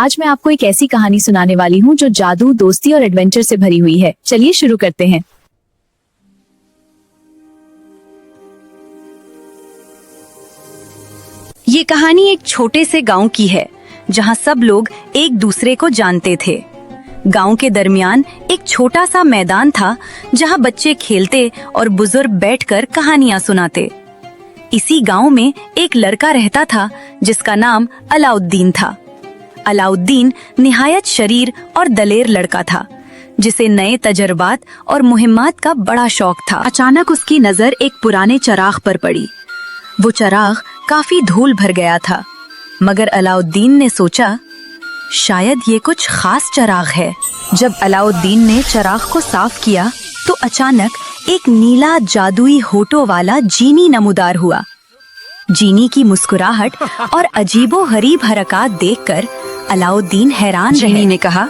आज मैं आपको एक ऐसी कहानी सुनाने वाली हूँ जो जादू, दोस्ती और एडवेंचर से भरी हुई है। चलिए शुरू करते हैं। ये कहानी एक छोटे से गांव की है जहां सब लोग एक दूसरे को जानते थे। गांव के दरमियान एक छोटा सा मैदान था जहां बच्चे खेलते और बुजुर्ग बैठकर कहानियां सुनाते। इसी गांव में एक लड़का रहता था जिसका नाम अलाउद्दीन था। अलाउद्दीन निहायत शरीर और दलेर लड़का था जिसे नए तजर्बात और मुहिम्मात का बड़ा शौक था। अचानक उसकी नजर एक पुराने चराग पर पड़ी। वो चराग काफी धूल भर गया था, मगर अलाउद्दीन ने सोचा शायद ये कुछ खास चराग है। जब अलाउद्दीन ने चराग को साफ किया तो अचानक एक नीला जादुई होठों वाला जीनी नमूदार हुआ। जीनी की मुस्कुराहट और अजीबो-गरीब हरकत देखकर अलाउद्दीन हैरान रहे। जीनी ने कहा,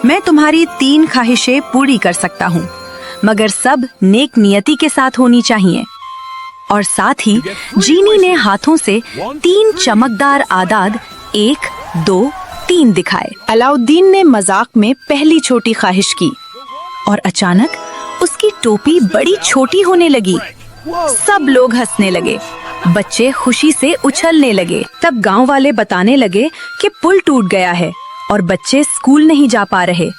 मैं तुम्हारी 3 ख्वाहिशें पूरी कर सकता हूँ, मगर सब नेक नियति के साथ होनी चाहिए। और साथ ही जीनी ने हाथों से 3 चमकदार आदाद 1, 2, 3 दिखाए। अलाउद्दीन ने मजाक में पहली छोटी ख्वाहिश की और अचानक उसकी टोपी बड़ी छोटी होने लगी। सब लोग हंसने लगे, बच्चे खुशी से उछलने लगे। तब गांव वाले बताने लगे कि पुल टूट गया है और बच्चे स्कूल नहीं जा पा रहे।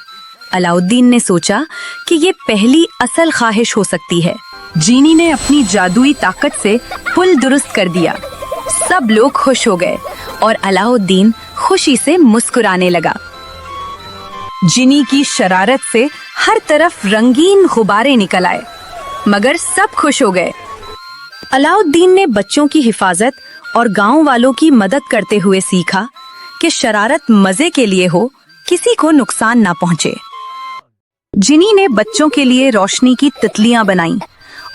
अलाउद्दीन ने सोचा कि ये पहली असल ख्वाहिश हो सकती है। जीनी ने अपनी जादुई ताकत से पुल दुरुस्त कर दिया। सब लोग खुश हो गए और अलाउद्दीन खुशी से मुस्कुराने लगा। जीनी की शरारत से हर तरफ रंगीन गुब्बारे निकल आए, मगर सब खुश हो गए। अलाउद्दीन ने बच्चों की हिफाजत और गांव वालों की मदद करते हुए सीखा कि शरारत मजे के लिए हो, किसी को नुकसान ना पहुंचे। जिनी ने बच्चों के लिए रोशनी की तितलियां बनाई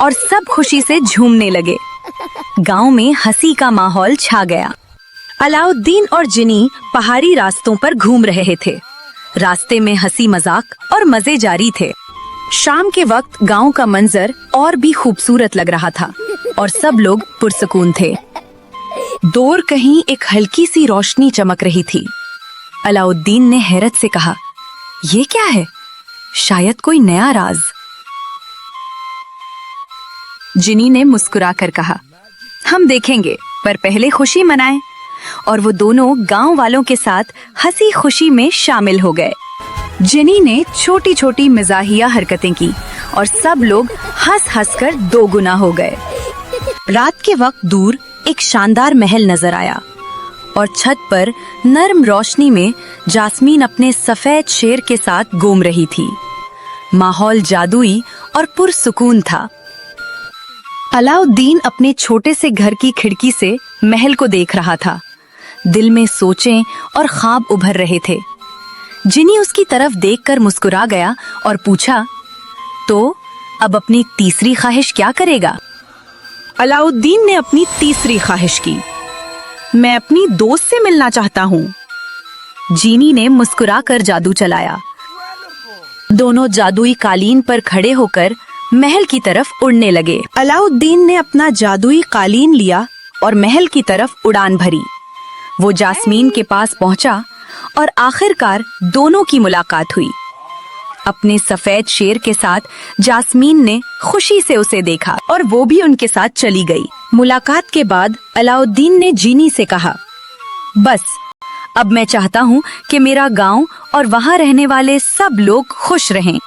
और सब खुशी से झूमने लगे। गांव में हंसी का माहौल छा गया। अलाउद्दीन और जिनी पहाड़ी रास्तों पर घूम रहे थे। रास्ते में हंसी मजाक और मजे जारी थे। शाम के वक्त गांव का मंजर और भी खूबसूरत लग रहा था और सब लोग पुरसुकून थे। दूर कहीं एक हल्की सी रोशनी चमक रही थी। अलाउद्दीन ने हैरत से कहा, ये क्या है? शायद कोई नया राज। जिनी ने मुस्कुराकर कहा, हम देखेंगे, पर पहले खुशी मनाएं। और वो दोनों गांव वालों के साथ हंसी खुशी में शामिल हो गए। जिनी ने छोटी छोटी मिजाहिया हरकतें की और सब लोग हंस हंस कर 2 गुना हो गए। रात के वक्त दूर एक शानदार महल नजर आया और छत पर नर्म रोशनी में जास्मीन अपने सफेद शेर के साथ घूम रही थी। माहौल जादुई और पुरसुकून था। अलाउद्दीन अपने छोटे से घर की खिड़की से महल को देख रहा था। दिल में सोचें और ख्वाब उभर रहे थे। जिनी उसकी तरफ देखकर मुस्कुरा गया और पूछा, तो अब अपनी तीसरी ख्वाहिश क्या करेगा? अलाउद्दीन ने अपनी तीसरी ख्वाहिश की, मैं अपनी दोस्त से मिलना चाहता हूँ। जीनी ने मुस्कुराकर जादू चलाया। दोनों जादुई कालीन पर खड़े होकर महल की तरफ उड़ने लगे। अलाउद्दीन ने अपना जादुई कालीन लिया और महल की तरफ उड़ान भरी। वो जास्मीन के पास पहुंचा और आखिरकार दोनों की मुलाकात हुई। अपने सफेद शेर के साथ जास्मीन ने खुशी से उसे देखा और वो भी उनके साथ चली गई। मुलाकात के बाद अलाउद्दीन ने जीनी से कहा, बस अब मैं चाहता हूँ कि मेरा गांव और वहाँ रहने वाले सब लोग खुश रहें।